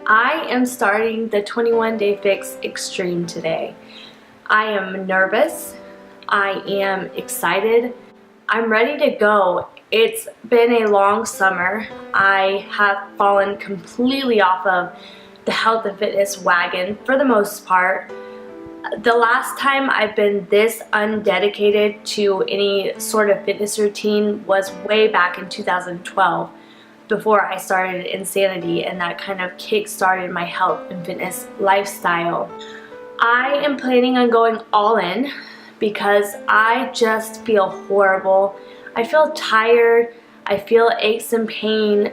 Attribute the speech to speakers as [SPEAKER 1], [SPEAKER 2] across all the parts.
[SPEAKER 1] I am starting the 21 Day Fix Extreme today. I am nervous. I am excited. I'm ready to go. It's been a long summer. I have fallen completely off of the health and fitness wagon for the most part. The last time I've been this undedicated to any sort of fitness routine was way back in 2012. Before I started Insanity, and that kind of kick-started my health and fitness lifestyle. I am planning on going all in because I just feel horrible. I feel tired. I feel aches and pain.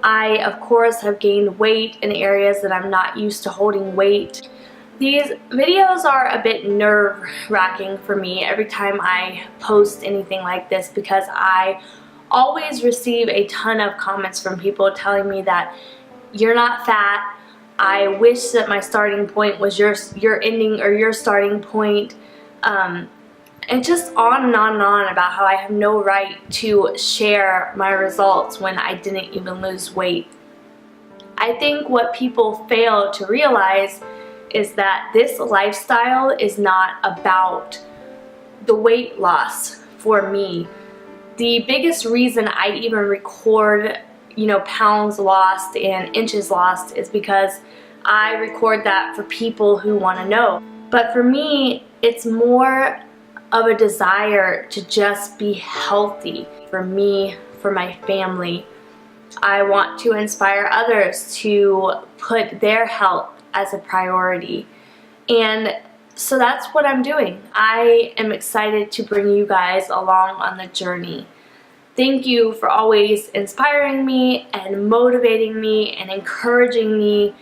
[SPEAKER 1] I, of course, have gained weight in areas that I'm not used to holding weight. These videos are a bit nerve-wracking for me every time I post anything like this because I always receive a ton of comments from people telling me that you're not fat. I wish that my starting point was your ending or your starting point. And just on and on and on about how I have no right to share my results when I didn't even lose weight. I think what people fail to realize is that this lifestyle is not about the weight loss for me. The biggest reason I even record, pounds lost and inches lost is because I record that for people who want to know. But for me, it's more of a desire to just be healthy. For me, for my family. I want to inspire others to put their health as a priority. And so that's what I'm doing. I am excited to bring you guys along on the journey. Thank you for always inspiring me and motivating me and encouraging me.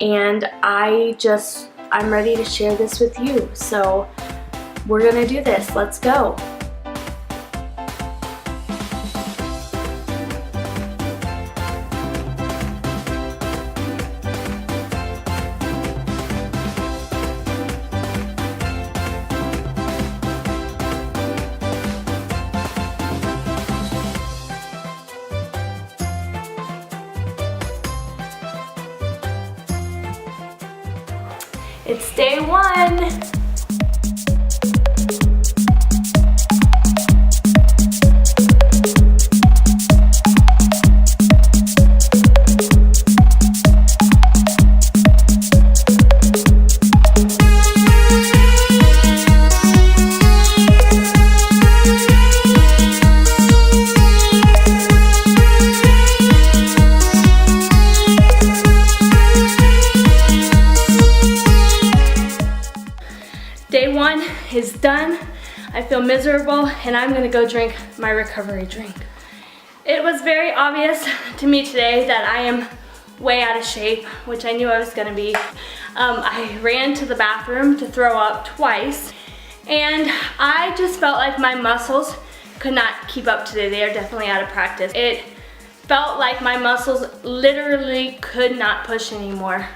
[SPEAKER 1] And I'm ready to share this with you. So we're gonna do this. Let's go. It's day one. Day one is done. I feel miserable and I'm gonna go drink my recovery drink. It was very obvious to me today that I am way out of shape, which I knew I was gonna be. I ran to the bathroom to throw up twice and I just felt like my muscles could not keep up today. They are definitely out of practice. It felt like my muscles literally could not push anymore.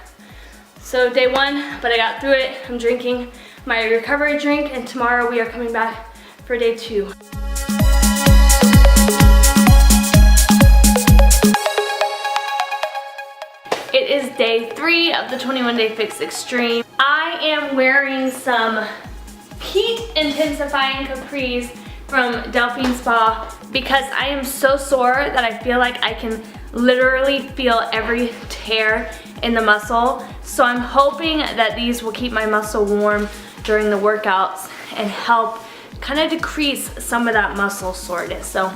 [SPEAKER 1] So day one, but I got through it. I'm drinking my recovery drink, and tomorrow we are coming back for day two. It is day 3 of the 21 Day Fix Extreme. I am wearing some heat intensifying capris from Delphine Spa because I am so sore that I feel like I can literally feel every tear in the muscle. So I'm hoping that these will keep my muscle warm during the workouts and help kind of decrease some of that muscle soreness. So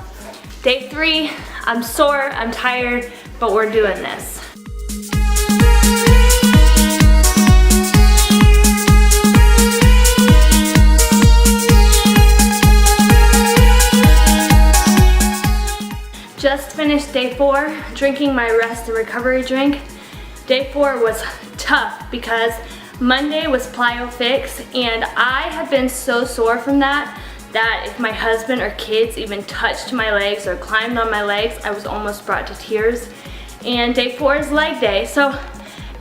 [SPEAKER 1] day 3, I'm sore, I'm tired, but we're doing this. Just finished day 4, drinking my rest and recovery drink. Day 4 was tough because Monday was Plyo Fix, and I have been so sore from that if my husband or kids even touched my legs or climbed on my legs, I was almost brought to tears. And day 4 is leg day, so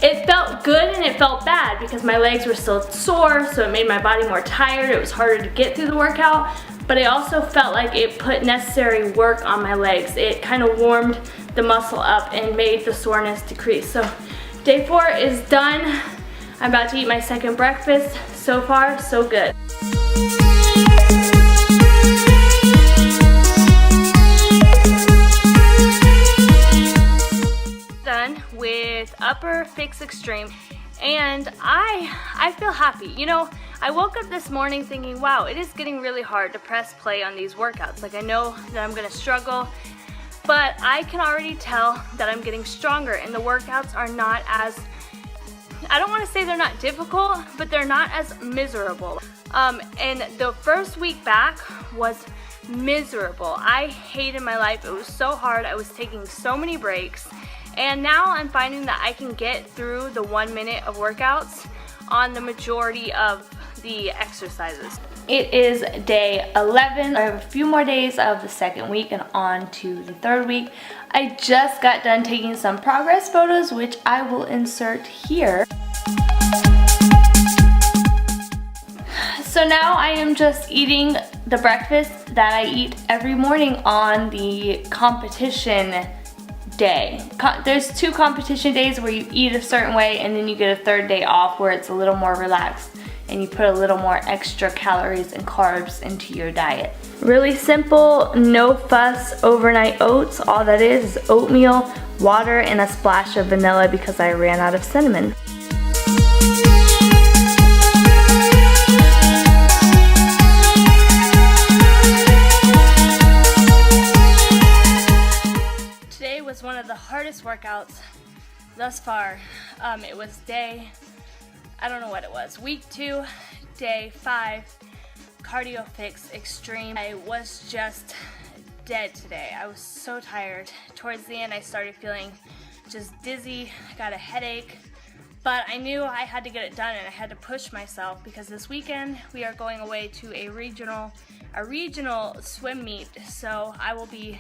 [SPEAKER 1] it felt good and it felt bad because my legs were still sore, so it made my body more tired. It was harder to get through the workout, but I also felt like it put necessary work on my legs. It kind of warmed the muscle up and made the soreness decrease. So Day 4 is done. I'm about to eat my second breakfast. So far, so good. Done with Upper Fix Extreme, and I feel happy. You know, I woke up this morning thinking, wow, it is getting really hard to press play on these workouts. Like, I know that I'm gonna struggle, but I can already tell that I'm getting stronger, and the workouts are not as, I don't want to say they're not difficult, but they're not as miserable. And the first week back was miserable. I hated my life. It was so hard. I was taking so many breaks. And now I'm finding that I can get through the 1 minute of workouts on the majority of the exercises. It is day 11. I have a few more days of the second week and on to the third week. I just got done taking some progress photos, which I will insert here. So now I am just eating the breakfast that I eat every morning on the competition day. There's 2 competition days where you eat a certain way, and then you get a third day off where it's a little more relaxed and you put a little more extra calories and carbs into your diet. Really simple, no fuss overnight oats. All that is oatmeal, water, and a splash of vanilla because I ran out of cinnamon. Today was one of the hardest workouts thus far. It was I don't know what it was, week 2, day 5, Cardio Fix Extreme. I was just dead today. I was so tired. Towards the end I started feeling just dizzy, I got a headache, but I knew I had to get it done and I had to push myself because this weekend we are going away to a regional swim meet. So I will be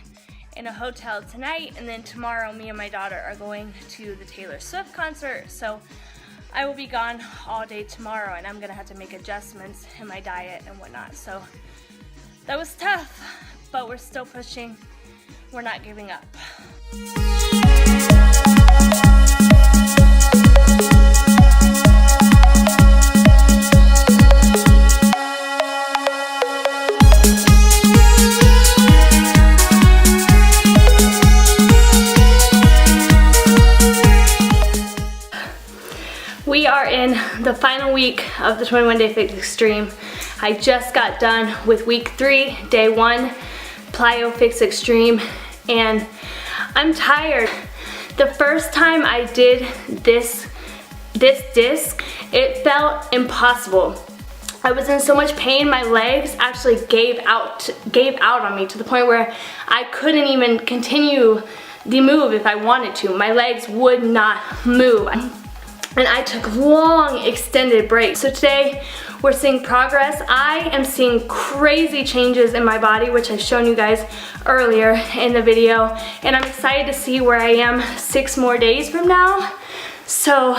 [SPEAKER 1] in a hotel tonight, and then tomorrow me and my daughter are going to the Taylor Swift concert. So I will be gone all day tomorrow, and I'm gonna have to make adjustments in my diet and whatnot. So that was tough, but we're still pushing. We're not giving up. We are in the final week of the 21 Day Fix Extreme. I just got done with week 3, day 1, Plyo Fix Extreme, and I'm tired. The first time I did this disc, it felt impossible. I was in so much pain, my legs actually gave out on me to the point where I couldn't even continue the move if I wanted to. My legs would not move. And I took long extended breaks. So today we're seeing progress. I am seeing crazy changes in my body, which I've shown you guys earlier in the video. And I'm excited to see where I am 6 more days from now. So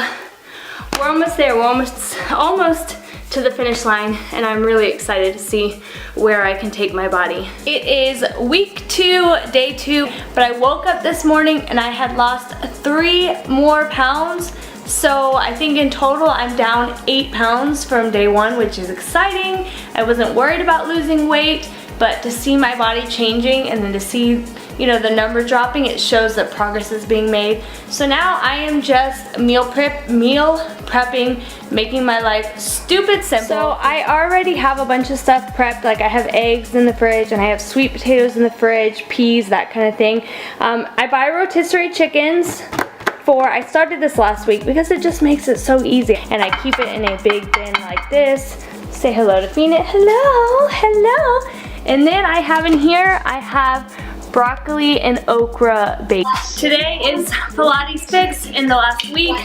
[SPEAKER 1] we're almost there. We're almost to the finish line, and I'm really excited to see where I can take my body. It is week 2, day 2, but I woke up this morning and I had lost 3 more pounds. So I think in total I'm down 8 pounds from day 1, which is exciting. I wasn't worried about losing weight, but to see my body changing and then to see, you know, the number dropping, it shows that progress is being made. So now I am just meal prepping, making my life stupid simple. So I already have a bunch of stuff prepped, like I have eggs in the fridge and I have sweet potatoes in the fridge, peas, that kind of thing. I buy rotisserie chickens. I started this last week because it just makes it so easy, and I keep it in a big bin like this. Say hello to Phoenix. Hello, hello. And then I have in here, I have broccoli and okra baked. Today is Pilates Fix in the last week,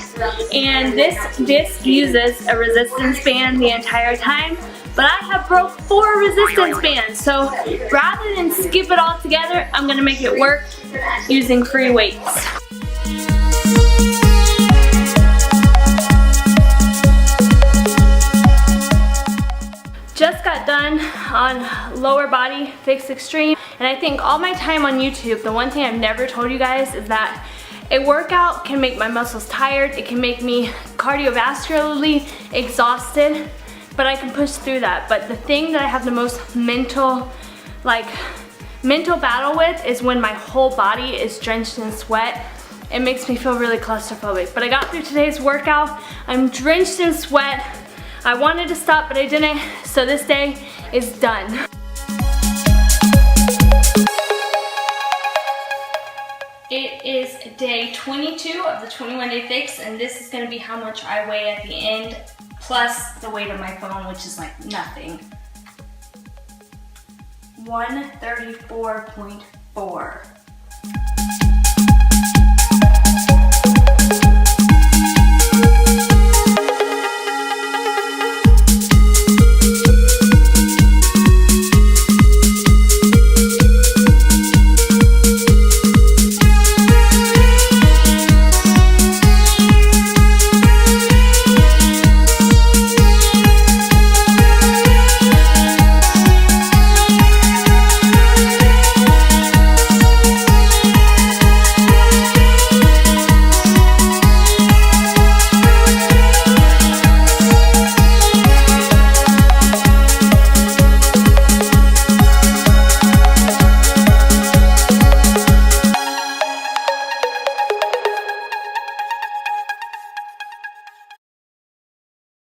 [SPEAKER 1] and this disc uses a resistance band the entire time, but I have broke 4 resistance bands, so rather than skip it all together, I'm gonna make it work using free weights. Just got done on Lower Body Fix Extreme, and I think all my time on YouTube, the one thing I've never told you guys is that A workout can make my muscles tired, it can make me cardiovascularly exhausted, but I can push through that. But the thing that I have the most mental battle with is when my whole body is drenched in sweat. It makes me feel really claustrophobic. But I got through today's workout. I'm drenched in sweat. I wanted to stop, but I didn't, so this day is done. It is day 22 of the 21 day fix, and this is gonna be how much I weigh at the end, plus the weight of my phone, which is like nothing. 134.4.